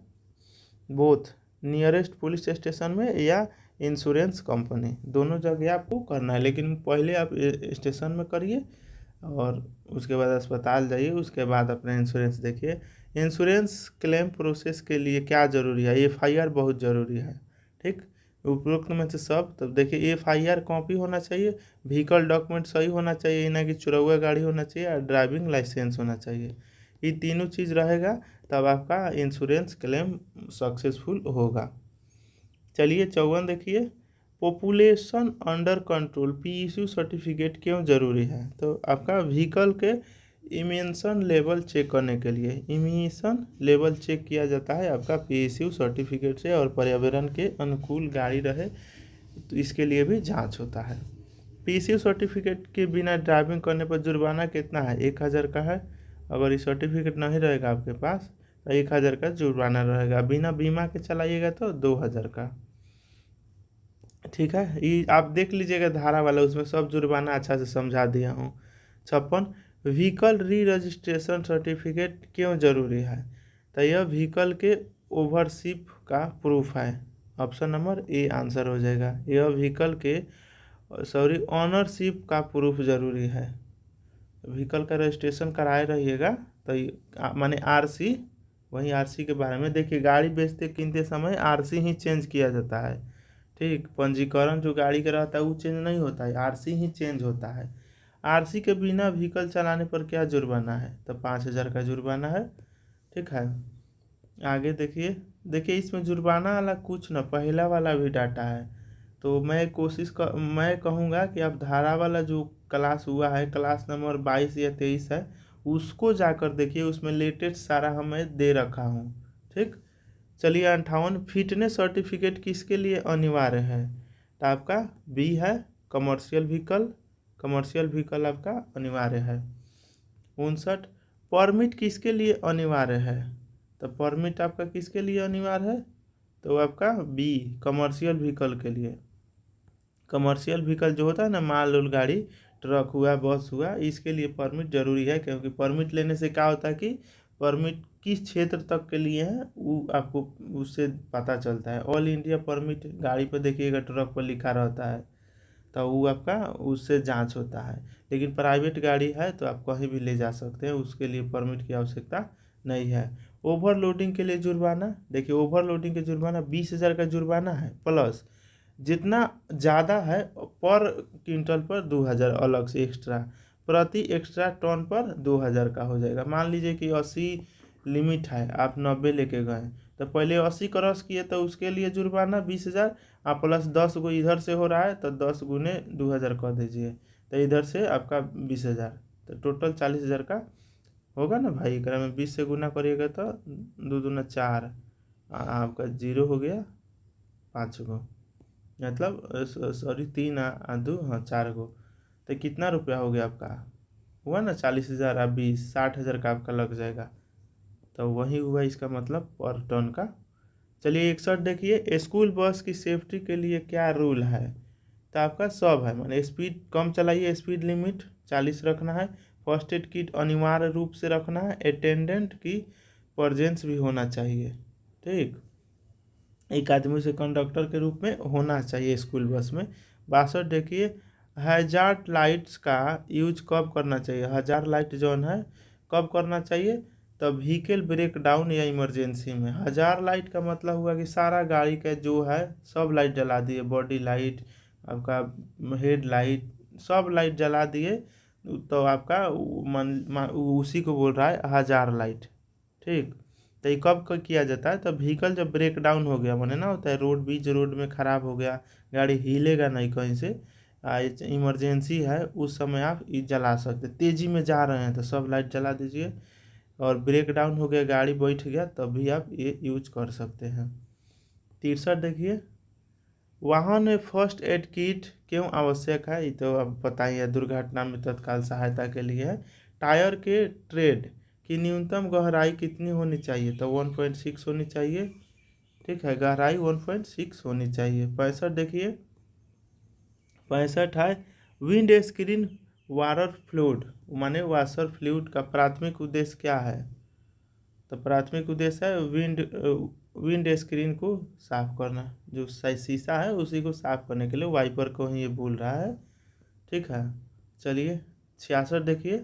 बोथ, नियरेस्ट पुलिस स्टेशन में या इंश्योरेंस कंपनी, दोनों जगह आपको करना है। लेकिन पहले आप स्टेशन में करिए, और उसके बाद अस्पताल जाइए, उसके बाद अपना इंश्योरेंस देखिए। इंश्योरेंस क्लेम प्रोसेस के लिए क्या ज़रूरी है? FIR बहुत ज़रूरी है। ठीक, उपरोक्त में से सब। तब देखिए FIR कॉपी होना चाहिए, व्हीकल डॉक्यूमेंट सही होना चाहिए, ना कि चुरौआ गाड़ी होना चाहिए, और ड्राइविंग लाइसेंस होना चाहिए। ये तीनों चीज़ रहेगा तब आपका इंश्योरेंस क्लेम सक्सेसफुल होगा। चलिए 54 देखिए, population under control PSU certificate क्यों ज़रूरी है? तो आपका व्हीकल के इमिशन लेवल चेक करने के लिए इमिशन लेवल चेक किया जाता है आपका पीएसयू सर्टिफिकेट से, और पर्यावरण के अनुकूल गाड़ी रहे तो इसके लिए भी जांच होता है। पीएसयू सर्टिफिकेट के बिना ड्राइविंग करने पर जुर्माना कितना है? 1000 का है। अगर ये सर्टिफिकेट नहीं रहेगा आपके पास तो 1000 का जुर्माना रहेगा। बिना बीमा के चलाइएगा तो 2000 का। ठीक है, ये आप देख लीजिएगा धारा वाला, उसमें सब जुर्माना अच्छा से समझा दिया हूँ। 56, व्हीकल री रजिस्ट्रेशन सर्टिफिकेट क्यों जरूरी है? तो यह व्हीकल के ओवरशिप का प्रूफ है। ऑप्शन नंबर ए आंसर हो जाएगा। यह व्हीकल के ऑनरशिप का प्रूफ जरूरी है। व्हीकल का रजिस्ट्रेशन कराए रहिएगा तो माने आरसी, वही आरसी के बारे में देखिए, गाड़ी बेचते किनते समय आरसी ही चेंज किया जाता है। ठीक, पंजीकरण जो गाड़ी का रहता है वो चेंज नहीं होता है, आरसी ही चेंज होता है। आरसी के बिना व्हीकल चलाने पर क्या जुर्माना है? तो 5000 का जुर्माना है। ठीक है, आगे देखिए। देखिए इसमें जुर्माना वाला कुछ न, पहला वाला भी डाटा है। तो मैं कहूँगा कि आप धारा वाला जो क्लास हुआ है, क्लास नंबर 22 या 23 है, उसको जाकर देखिए, उसमें लेटेस्ट सारा हमें दे रखा हूँ। ठीक, चलिए 58, फिटनेस सर्टिफिकेट किसके लिए अनिवार्य है? तो आपका बी है, कमर्शियल व्हीकल। कमर्शियल व्हीकल आपका अनिवार्य है। 59, परमिट किसके लिए अनिवार्य है? तो परमिट आपका किसके लिए अनिवार्य है? तो आपका बी, कमर्शियल व्हीकल के लिए। कमर्शियल व्हीकल जो होता है ना, माल उल गाड़ी, ट्रक हुआ, बस हुआ, इसके लिए परमिट जरूरी है। क्योंकि परमिट लेने से क्या होता है कि परमिट किस क्षेत्र तक के लिए है वो आपको उससे पता चलता है। ऑल इंडिया परमिट गाड़ी पर देखिएगा, ट्रक पर लिखा रहता है, तो वो आपका उससे जांच होता है। लेकिन प्राइवेट गाड़ी है तो आप कहीं भी ले जा सकते हैं, उसके लिए परमिट की आवश्यकता नहीं है। ओवरलोडिंग के लिए जुर्माना, देखिए ओवरलोडिंग के जुर्माना 20,000 का जुर्माना है, प्लस जितना ज़्यादा है पर क्विंटल पर 2000 अलग से एक्स्ट्रा, प्रति एक्स्ट्रा टन पर 2000 का हो जाएगा। मान लीजिए कि 80 लिमिट है, आप 90 लेके गए तो पहले 80 क्रॉस किए तो उसके लिए जुर्माना 20,000, आप प्लस 10 गो इधर से हो रहा है तो 10 गुने 2000 कर दीजिए, तो इधर से आपका 20,000, तो टोटल 40,000 का होगा ना भाई। एकरा में 20 से गुना करिएगा तो 2 दूना 4, आपका 0 हो गया 5 गो, मतलब सॉरी 3 2 हाँ 4 गो, तो कितना रुपया हो गया आपका? हुआ ना 40,000, आप 20, 60,000 का आपका लग जाएगा। तो वही हुआ इसका मतलब पर टन का। चलिए 61 देखिए, स्कूल बस की सेफ्टी के लिए क्या रूल है? तो आपका सब है, माने स्पीड कम चलाइए, स्पीड लिमिट 40 रखना है, फर्स्ट एड किट अनिवार्य रूप से रखना है, अटेंडेंट की प्रेजेंस भी होना चाहिए। ठीक, एक आदमी से कंडक्टर के रूप में होना चाहिए स्कूल बस में। 62 देखिए, हैजार्ड लाइट्स का यूज कब करना चाहिए? हजार लाइट जोन है कब करना चाहिए? तो व्हीकल ब्रेक डाउन या इमरजेंसी में। हजार लाइट का मतलब हुआ कि सारा गाड़ी का जो है सब लाइट जला दिए, बॉडी लाइट, आपका हेड लाइट, सब लाइट जला दिए, तो आपका उसी को बोल रहा है हजार लाइट। ठीक, तो ये कब किया जाता है? तो व्हीकल जब ब्रेक डाउन हो गया, माने ना होता है रोड, बीच रोड में ख़राब हो गया, गाड़ी हिलेगा नहीं कहीं से, इमरजेंसी है, उस समय आप ये जला सकते। तेज़ी में जा रहे हैं तो सब लाइट जला दीजिए, और ब्रेक डाउन हो गया, गाड़ी बैठ गया, तब भी आप ये यूज कर सकते हैं। 63 देखिए, वाहन में फर्स्ट एड किट क्यों आवश्यक है? ये तो अब बताइए, दुर्घटना में तत्काल सहायता के लिए है। टायर के ट्रेड की न्यूनतम गहराई कितनी होनी चाहिए? तो 1.6 होनी चाहिए। ठीक है, गहराई 1.6 होनी चाहिए। 65 देखिए, 65 है, विंड स्क्रीन वाटर फ्लूइड, माने वाशर फ्लूइड का प्राथमिक उद्देश्य क्या है? तो प्राथमिक उद्देश्य है विंड स्क्रीन को साफ करना, जो शीशा है उसी को साफ करने के लिए वाइपर को ही ये बोल रहा है। ठीक है, चलिए 66 देखिए,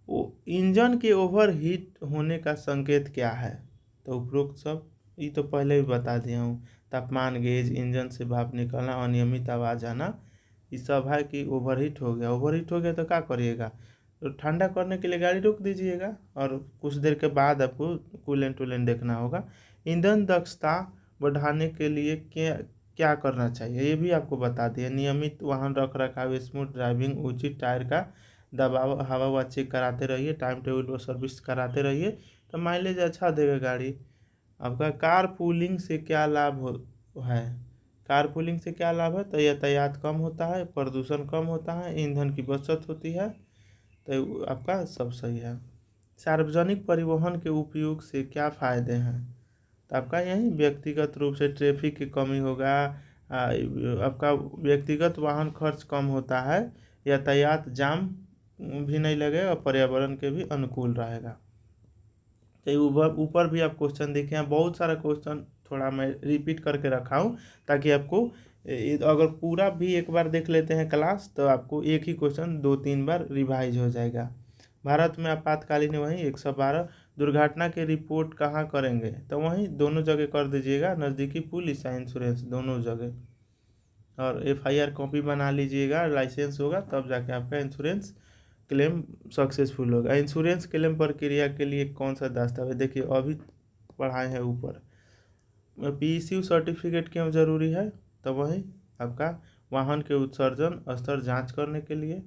वो इंजन के ओवर हीट होने का संकेत क्या है? तो उपरोक्त सब ये तो पहले भी बता दिया हूँ, तापमान गेज, इंजन से भाप निकलना, अनियमित आवाज़ आना, ये सब है कि ओवरहीट हो गया। ओवरहीट हो गया तो क्या करिएगा? तो ठंडा करने के लिए गाड़ी रोक दीजिएगा, और कुछ देर के बाद आपको कूलेंट वूलेंट देखना होगा। ईंधन दक्षता बढ़ाने के लिए क्या क्या करना चाहिए, ये भी आपको बता दिया। नियमित वाहन रख रखाव, स्मूथ ड्राइविंग, उचित टायर का दबाव हवा ववा चेक कराते रहिए, टाइम टेबल पर सर्विस कराते रहिए, तो माइलेज अच्छा देगा गाड़ी आपका। कार पूलिंग से क्या लाभ है? कार पूलिंग से क्या लाभ है? तो यातायात कम होता है, प्रदूषण कम होता है, ईंधन की बचत होती है, तो आपका सब सही है। सार्वजनिक परिवहन के उपयोग से क्या फ़ायदे हैं? तो आपका यही व्यक्तिगत रूप से ट्रैफिक की कमी होगा, आपका व्यक्तिगत वाहन खर्च कम होता है, यातायात जाम भी नहीं लगेगा और पर्यावरण के भी अनुकूल रहेगा। तो ऊपर भी आप क्वेश्चन देखे हैं, बहुत सारा क्वेश्चन थोड़ा मैं रिपीट करके रखा हूँ ताकि आपको अगर पूरा भी एक बार देख लेते हैं क्लास तो आपको एक ही क्वेश्चन 2-3 बार रिवाइज हो जाएगा। भारत में आपातकालीन वहीं 112 दुर्घटना की रिपोर्ट कहाँ करेंगे? तो वहीं दोनों जगह कर दीजिएगा, नज़दीकी पुलिस या इंश्योरेंस दोनों जगह। और FIR कॉपी बना लीजिएगा, लाइसेंस होगा तब जाके आपका इंश्योरेंस क्लेम सक्सेसफुल होगा। इंश्योरेंस क्लेम प्रक्रिया के लिए कौन सा दस्तावेज? देखिए अभी पढ़ाए हैं ऊपर। PCU सर्टिफिकेट क्यों ज़रूरी है? तो वही आपका वाहन के उत्सर्जन स्तर जांच करने के लिए।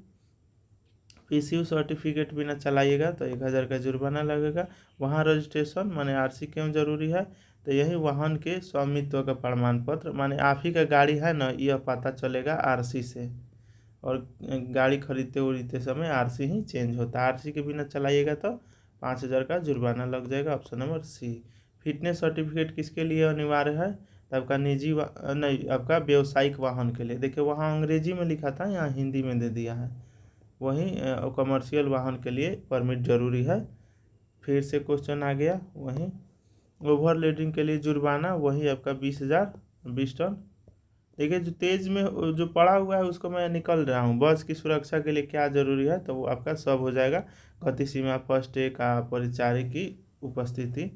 PCU सर्टिफिकेट बिना चलाइएगा तो 1000 का जुर्माना लगेगा। वाहन रजिस्ट्रेशन माने RC क्यों जरूरी है? तो यही वाहन के स्वामित्व का प्रमाण पत्र, माने आप ही का गाड़ी है ना, यह पता चलेगा RC से। और गाड़ी खरीदते समय RC ही चेंज होता है, RC के बिना चलाइएगा तो 5000 का जुर्माना लग जाएगा। Option number C। Fitness certificate किसके लिए अनिवार्य है? तो आपका निजी नहीं, आपका व्यावसायिक वाहन के लिए। देखिए वहाँ अंग्रेजी में लिखा था, यहाँ हिंदी में दे दिया है। वहीं कमर्शियल वाहन के लिए परमिट जरूरी है। फिर से क्वेश्चन आ गया, वहीं ओवर लोडिंग के लिए जुर्माना, वही आपका 20,000 20 टन। देखिए जो तेज में जो पड़ा हुआ है उसको मैं निकल रहा हूँ। बस की सुरक्षा के लिए क्या जरूरी है? तो वो आपका सब हो जाएगा। गति सीमा, फर्स्ट एड का, परिचारी की उपस्थिति।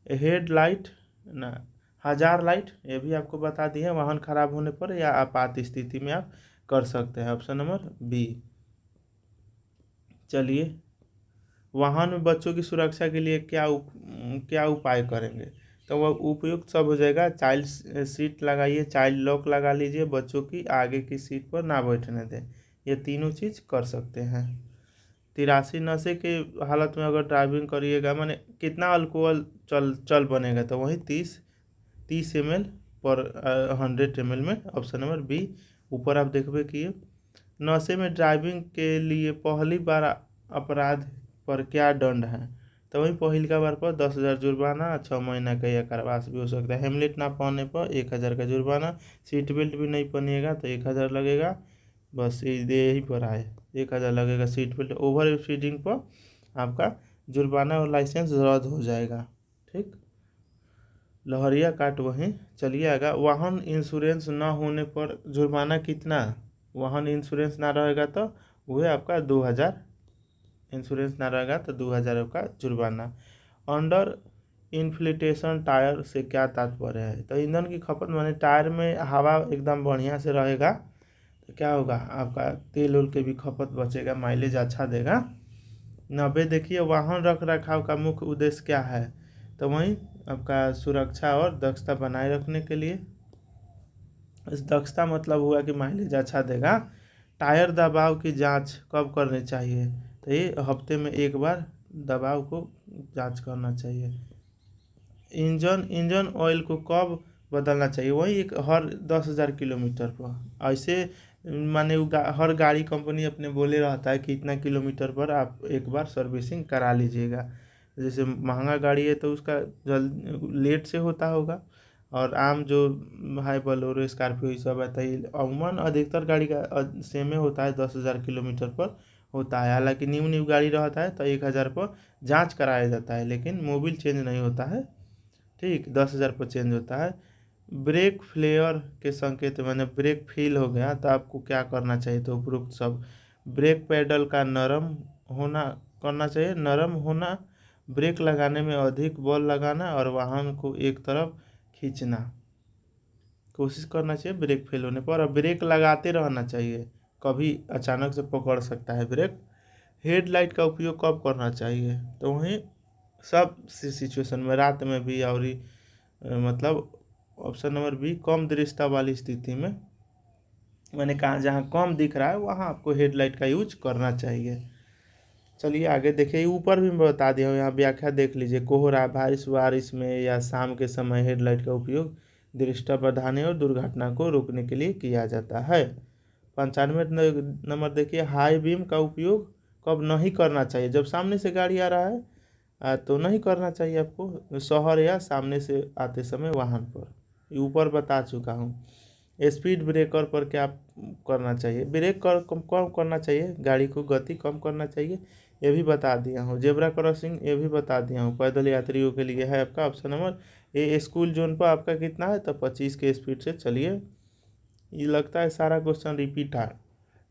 हेडलाइट ना, हजार लाइट, ये भी आपको बता दी है, वाहन खराब होने पर या आपात स्थिति में आप कर सकते हैं। Option number B। चलिए, वाहन में बच्चों की सुरक्षा के लिए क्या उपाय करेंगे? तो वह उपयुक्त सब हो जाएगा। चाइल्ड सीट लगाइए, चाइल्ड लॉक लगा लीजिए, बच्चों की आगे की सीट पर ना बैठने दें, ये तीनों चीज़ कर सकते हैं। 83 नशे के हालत में अगर ड्राइविंग करिएगा, माने कितना अल्कोहल चल बनेगा? तो वही 30 ml पर 100 ml में। Option number B। ऊपर आप देखबे किए, नशे में ड्राइविंग के लिए पहली बार अपराध पर क्या दंड है? तो वही पहली का बार पर 10,000 जुर्माना, 6 महीना का या कारावास भी हो सकता है। हेमलेट ना पहनने पर 1000 का जुर्माना, सीट बेल्ट भी नहीं पहनिएगा तो 1000 लगेगा। बस यही पर आए, 1000 लगेगा सीट बेल्ट। ओवर स्पीडिंग पर आपका जुर्माना और लाइसेंस रद्द हो जाएगा। ठीक, लहरिया काट वहीं चलिएगा। वाहन इंश्योरेंस ना होने पर जुर्माना कितना? वाहन इंश्योरेंस ना रहेगा तो वह आपका 2000, इंश्योरेंस ना रहेगा तो 2000 का जुर्माना। अंडर इन्फ्लेटेशन टायर से क्या तात्पर्य है? तो ईंधन की खपत माने टायर में हवा एकदम बढ़िया से रहेगा तो क्या होगा, आपका तेल उल के भी खपत बचेगा, माइलेज अच्छा देगा। 90 देखिए, वाहन रख रखाव का मुख्य उद्देश्य क्या है? तो वहीं आपका सुरक्षा और दक्षता बनाए रखने के लिए। इस दक्षता मतलब हुआ कि माइलेज अच्छा देगा। टायर दबाव की जांच कब करनी चाहिए? तो ये हफ्ते में एक बार दबाव को जांच करना चाहिए। इंजन ऑयल को कब बदलना चाहिए? वही हर 10,000 किलोमीटर पर। ऐसे माने हर गाड़ी कंपनी अपने बोले रहता है कि इतना किलोमीटर पर आप एक बार सर्विसिंग करा लीजिएगा। जैसे महंगा गाड़ी है तो उसका जल्द लेट से होता होगा, और आम जो हाई बोलेरो स्कॉर्पियो ये सब आता है, अमूमन अधिकतर गाड़ी का सेमे होता है, 10,000 किलोमीटर पर होता है। हालांकि न्यू गाड़ी रहता है तो 1000 पर जांच कराया जाता है, लेकिन मोबिल चेंज नहीं होता है। ठीक, 10,000 पर चेंज होता है। ब्रेक फ्लेयर के संकेत, मैंने ब्रेक फेल हो गया तो आपको क्या करना चाहिए? तो उपरोक्त सब। ब्रेक पैडल का नरम होना करना चाहिए, नरम होना, ब्रेक लगाने में अधिक बल लगाना और वाहन को एक तरफ खींचना कोशिश करना चाहिए ब्रेक फेल होने पर। और ब्रेक लगाते रहना चाहिए, कभी अचानक से पकड़ सकता है ब्रेक। हेडलाइट का उपयोग कब करना चाहिए? तो वहीं सब सिचुएशन में, रात में भी, और मतलब ऑप्शन नंबर B, कम दृश्यता वाली स्थिति में, मैंने कहा जहाँ कम दिख रहा है वहाँ आपको हेडलाइट का यूज करना चाहिए। चलिए आगे देखिए, ऊपर भी मैं बता दिया हूँ, यहाँ व्याख्या देख लीजिए। कोहरा, बारिश में या शाम के समय हेडलाइट का उपयोग दृष्टि बढ़ाने और दुर्घटना को रोकने के लिए किया जाता है। 95 नंबर देखिए, हाई बीम का उपयोग कब नहीं करना चाहिए? जब सामने से गाड़ी आ रहा है तो नहीं करना चाहिए आपको, शहर या सामने से आते समय वाहन पर। ये ऊपर बता चुका हूँ। स्पीड ब्रेकर पर क्या करना चाहिए? ब्रेक कम करना चाहिए, गाड़ी को गति कम करना चाहिए, ये भी बता दिया हूँ। जेब्रा क्रॉसिंग ये भी बता दिया हूँ। पैदल यात्रियों के लिए है आपका option number A. School zone पर आपका कितना है? तो 25 के स्पीड से चलिए। ये लगता है सारा क्वेश्चन रिपीट है।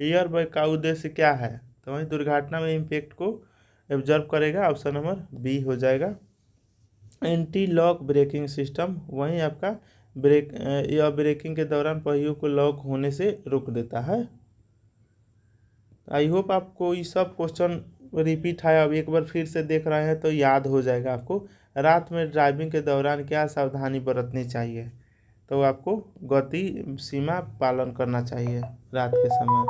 एयर बैग का उद्देश्य क्या है? तो वही दुर्घटना में इम्पेक्ट को एब्जॉर्ब करेगा, ऑप्शन नंबर बी हो जाएगा। एंटी लॉक ब्रेकिंग सिस्टम, वहीं आपका यह ब्रेकिंग के दौरान पहियों को लॉक होने से रोक देता है। आई होप आपको ये सब क्वेश्चन रिपीट है, अब एक बार फिर से देख रहे हैं तो याद हो जाएगा आपको। रात में ड्राइविंग के दौरान क्या सावधानी बरतनी चाहिए? तो आपको गति सीमा पालन करना चाहिए रात के समय।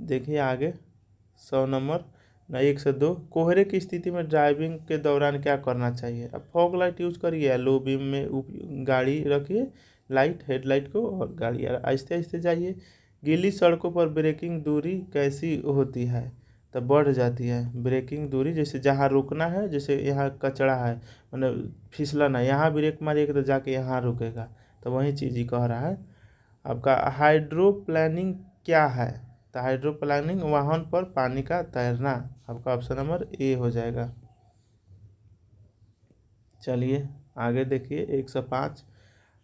देखिए आगे 100 नंबर ना 102, कोहरे की स्थिति में ड्राइविंग के दौरान क्या करना चाहिए? अब फॉग लाइट यूज करिए, लो बीम में गाड़ी रखिए, लाइट हेडलाइट को, और गाड़ी आहिस्ते आहिस्ते जाइए। गीली सड़कों पर ब्रेकिंग दूरी कैसी होती है? तो बढ़ जाती है ब्रेकिंग दूरी। जैसे जहाँ रुकना है, जैसे यहाँ कचड़ा है, मतलब फिसलन है, यहाँ ब्रेक मारिएगा तो जाके यहाँ रुकेगा, तो वही चीज़ ही कह रहा है। आपका हाइड्रोप्लानिंग क्या है? तो हाइड्रोप्लानिंग वाहन पर पानी का तैरना, आपका ऑप्शन नंबर ए हो जाएगा। चलिए आगे देखिए 105,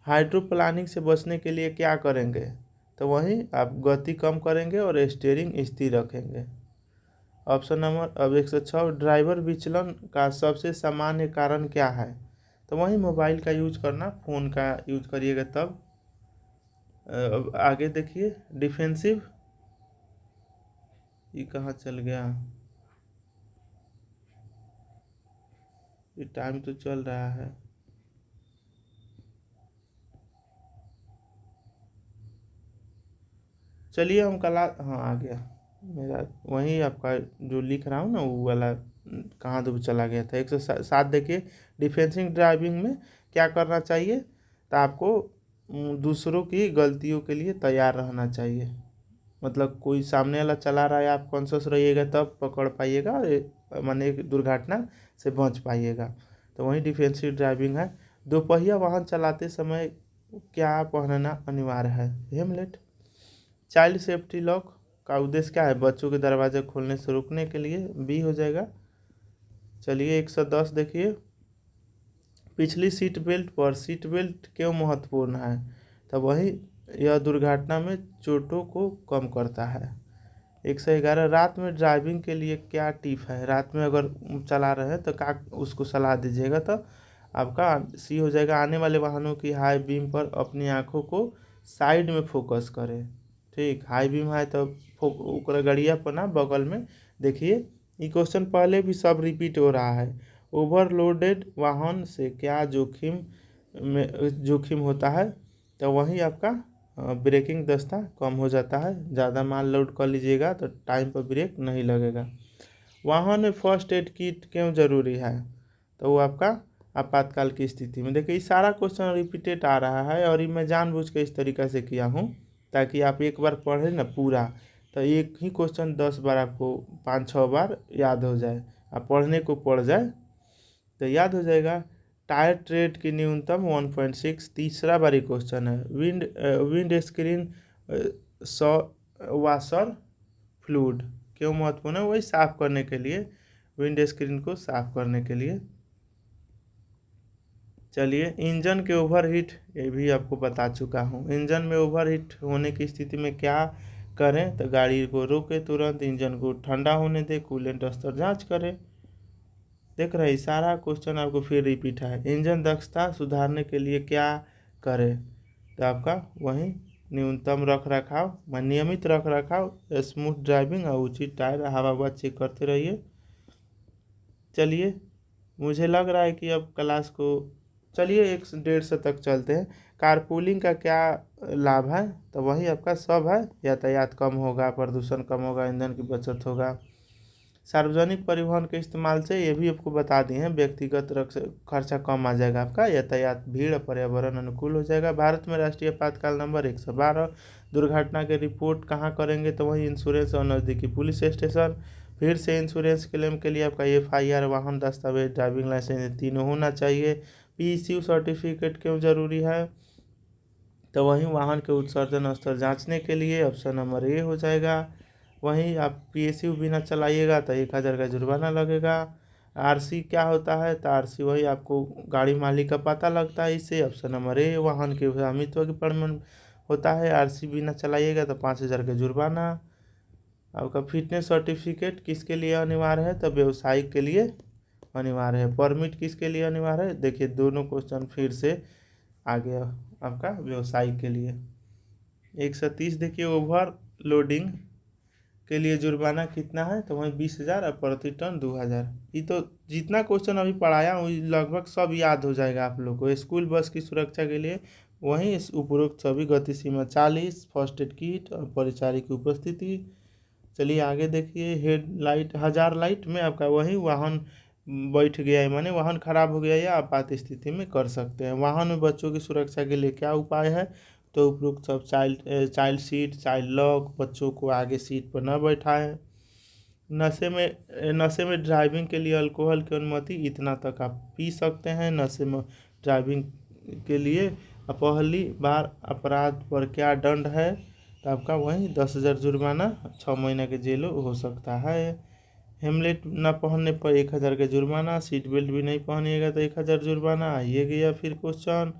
हाइड्रोप्लानिंग से बचने के लिए क्या करेंगे? तो वहीं आप गति कम करेंगे और स्टीयरिंग स्थिर रखेंगे, ऑप्शन नंबर। अब 106, ड्राइवर विचलन का सबसे सामान्य कारण क्या है? तो वहीं मोबाइल का यूज करना, फ़ोन का यूज करिएगा तब। अब आगे देखिए डिफेंसिव, ये कहाँ चल गया? ये टाइम तो चल रहा है। चलिए हम कला, हाँ आ गया मेरा, वही आपका जो लिख रहा हूँ ना वो वाला कहाँ तो चला गया था। 107 देखिए, डिफेंसिंग ड्राइविंग में क्या करना चाहिए? तो आपको दूसरों की गलतियों के लिए तैयार रहना चाहिए। मतलब कोई सामने वाला चला रहा है, आप कॉन्शियस रहिएगा तब पकड़ पाइएगा, माने एक दुर्घटना से बच पाइएगा। तो वही डिफेंसिव ड्राइविंग है। दोपहिया वाहन चलाते समय क्या पहनना अनिवार्य है? हेमलेट। चाइल्ड सेफ्टी लॉक का उद्देश्य क्या है? बच्चों के दरवाजे खोलने से रोकने के लिए, बी हो जाएगा। चलिए 110 देखिए, पिछली सीट बेल्ट क्यों महत्वपूर्ण है? तो वही यह दुर्घटना में चोटों को कम करता है। 111, रात में ड्राइविंग के लिए क्या टिप है? रात में अगर चला रहे हैं तो क्या उसको सलाह दीजिएगा? तो आपका सी हो जाएगा, आने वाले वाहनों की हाई बीम पर अपनी आँखों को साइड में फोकस करें। ठीक, हाई बीम है तो ओकरा गड़िया पर ना बगल में देखिए। ये क्वेश्चन पहले भी सब रिपीट हो रहा है। ओवरलोडेड वाहन से क्या जोखिम होता है? तो वही आपका ब्रेकिंग दस्ता कम हो जाता है। ज़्यादा माल लोड कर लीजिएगा तो टाइम पर ब्रेक नहीं लगेगा। वाहन में फर्स्ट एड किट क्यों ज़रूरी है? तो वो आपका आपातकाल की स्थिति में। देखिए ये सारा क्वेश्चन रिपीटेड आ रहा है और ये मैं जानबूझ के इस तरीक़ा से किया हूँ ताकि आप एक बार पढ़ें ना पूरा, तो एक ही क्वेश्चन 10 बार आपको 5-6 बार याद हो जाए, आप पढ़ने को पड़ जाए तो याद हो जाएगा। टायर ट्रेड की न्यूनतम 1.6, तीसरा बारी क्वेश्चन है। विंड स्क्रीन सौ वाशर फ्लूइड क्यों महत्वपूर्ण है? वही साफ़ करने के लिए, विंड स्क्रीन को साफ़ करने के लिए। चलिए इंजन के ओवरहीट, ये भी आपको बता चुका हूँ। इंजन में ओवरहीट होने की स्थिति में क्या करें? तो गाड़ी को रोके, तुरंत इंजन को ठंडा होने दे, कूलेंट स्तर जांच करें। देख रहे सारा क्वेश्चन आपको फिर रिपीट है। इंजन दक्षता सुधारने के लिए क्या करें? तो आपका वही न्यूनतम रख रखाव, नियमित रख रखाव, स्मूथ ड्राइविंग और उचित टायर, हवा चेक करते रहिए। चलिए मुझे लग रहा है कि अब क्लास को, चलिए 1 से 150 तक चलते हैं। कारपूलिंग का क्या लाभ है? तो वही आपका सब है, यातायात कम होगा, प्रदूषण कम होगा, ईंधन की बचत होगा। सार्वजनिक परिवहन के इस्तेमाल से ये भी आपको बता दिए हैं, व्यक्तिगत खर्चा कम आ जाएगा आपका, यातायात भीड़ पर्यावरण अनुकूल हो जाएगा। भारत में राष्ट्रीय आपातकाल नंबर 112। दुर्घटना की रिपोर्ट कहाँ करेंगे, तो वही इंश्योरेंस और नज़दीकी पुलिस स्टेशन। फिर से इंश्योरेंस क्लेम के लिए आपका FIR, वाहन दस्तावेज, ड्राइविंग लाइसेंस तीनों होना चाहिए। PCU सर्टिफिकेट क्यों जरूरी है, तो वहीं वाहन के उत्सर्जन स्तर जांचने के लिए ऑप्शन नंबर A हो जाएगा। वहीं आप PSU बिना चलाइएगा तो 1000 का जुर्माना लगेगा। RC क्या होता है, तो RC वही आपको गाड़ी मालिक का पता लगता है, इससे ऑप्शन नंबर A। वाहन के स्वामित्व के प्रमाण होता है, RC बिना चलाइएगा तो 5000 का जुर्माना। आपका फिटनेस सर्टिफिकेट किसके लिए अनिवार्य है, तो व्यवसायिक के लिए अनिवार्य है। परमिट किसके लिए अनिवार्य है, देखिए दोनों क्वेश्चन फिर से आ गया आपका व्यवसायिक के लिए। 130 देखिए, ओवर लोडिंग के लिए जुर्माना कितना है, तो वहीं 20,000 और प्रति टन 2,000। ये तो जितना क्वेश्चन अभी पढ़ाया वही लगभग सब याद हो जाएगा आप लोग को। स्कूल बस की सुरक्षा के लिए वहीं इस उपरोक्त सभी गति सीमा 40, फर्स्ट एड किट और परिचारी की उपस्थिति। चलिए आगे देखिए, हेडलाइट 1000 लाइट में आपका वही वाहन बैठ गया है, माने वाहन खराब हो गया या आपात स्थिति में कर सकते हैं। वाहन में बच्चों की सुरक्षा के लिए क्या उपाय है, तो उपरोक्त सब चाइल्ड सीट, चाइल्ड लॉक, बच्चों को आगे सीट पर न बैठाएं। नशे में ड्राइविंग के लिए अल्कोहल की अनुमति इतना तक आप पी सकते हैं। नशे में ड्राइविंग के लिए पहली बार अपराध पर क्या दंड है, तो आपका वही 10,000 जुर्माना, 6 महीने के जेल हो सकता है। हेमलेट न पहनने पर 1000 का जुर्माना, सीट बेल्ट भी नहीं पहनिएगा तो 1000 जुर्माना। ये गया फिर क्वेश्चन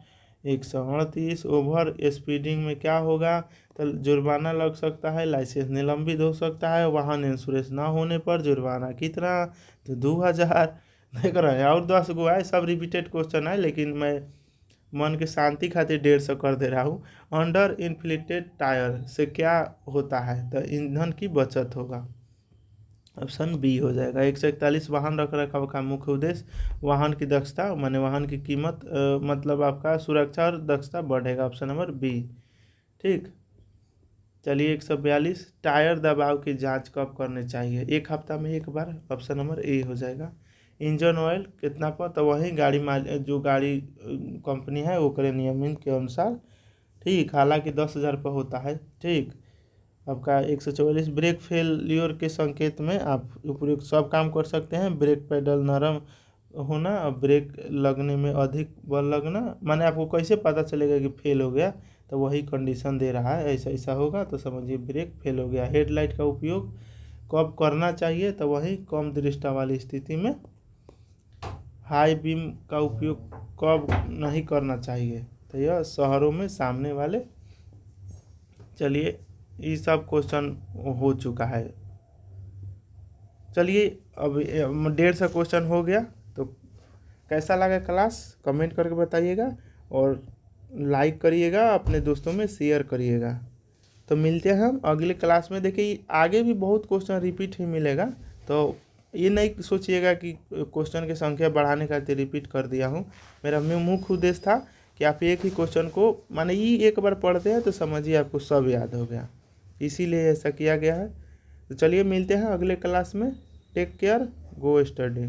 138, ओवर स्पीडिंग में क्या होगा, तो जुर्माना लग सकता है, लाइसेंस निलंबित हो सकता है। वाहन इंश्योरेंस ना होने पर जुर्माना कितना, तो 2000। देख रहे हैं, और 10 गो है, सब रिपीटेड क्वेश्चन है, लेकिन मैं मन की शांति खातिर 150 कर दे रहा हूँ। अंडर इन्फ्लेटेड टायर से क्या होता है, तो ईंधन की बचत होगा, ऑप्शन B हो जाएगा। 141, वाहन रख रखाव का मुख्य उद्देश्य वाहन की दक्षता, माने वाहन की कीमत मतलब आपका सुरक्षा और दक्षता बढ़ेगा, ऑप्शन नंबर B। ठीक, चलिए 142, टायर दबाव की जांच कब करनी चाहिए, 1 हफ्ता में 1 बार, ऑप्शन नंबर A हो जाएगा। इंजन ऑयल कितना पर, तो वही जो गाड़ी कंपनी है वो करे नियमित के अनुसार। ठीक, हालांकि 10,000 पर होता है। ठीक, आपका 144, ब्रेक फेलियर के संकेत में आप उपयुक्त सब काम कर सकते हैं। ब्रेक पेडल नरम होना और ब्रेक लगने में अधिक बल लगना, माने आपको कैसे पता चलेगा कि फेल हो गया, तो वही कंडीशन दे रहा है, ऐसा ऐसा होगा तो समझिए ब्रेक फेल हो गया। हेडलाइट का उपयोग कब करना चाहिए, तो वही कम दृष्टा वाली स्थिति में। हाई बीम का उपयोग कब नहीं करना चाहिए, तो यह शहरों में सामने वाले। चलिए ये सब क्वेश्चन हो चुका है। चलिए अब 150 क्वेश्चन हो गया, तो कैसा लगा क्लास कमेंट करके बताइएगा और लाइक करिएगा, अपने दोस्तों में शेयर करिएगा। तो मिलते हैं हम अगले क्लास में। देखिए आगे भी बहुत क्वेश्चन रिपीट ही मिलेगा, तो ये नहीं सोचिएगा कि क्वेश्चन की संख्या बढ़ाने खातिर रिपीट कर दिया हूँ। मेरा मुख्य उद्देश्य था कि आप एक ही क्वेश्चन को माने ये एक बार पढ़ते हैं तो समझिए आपको सब याद हो गया, इसीलिए ऐसा किया गया है। तो चलिए मिलते हैं अगले क्लास में। टेक केयर, गो स्टडी।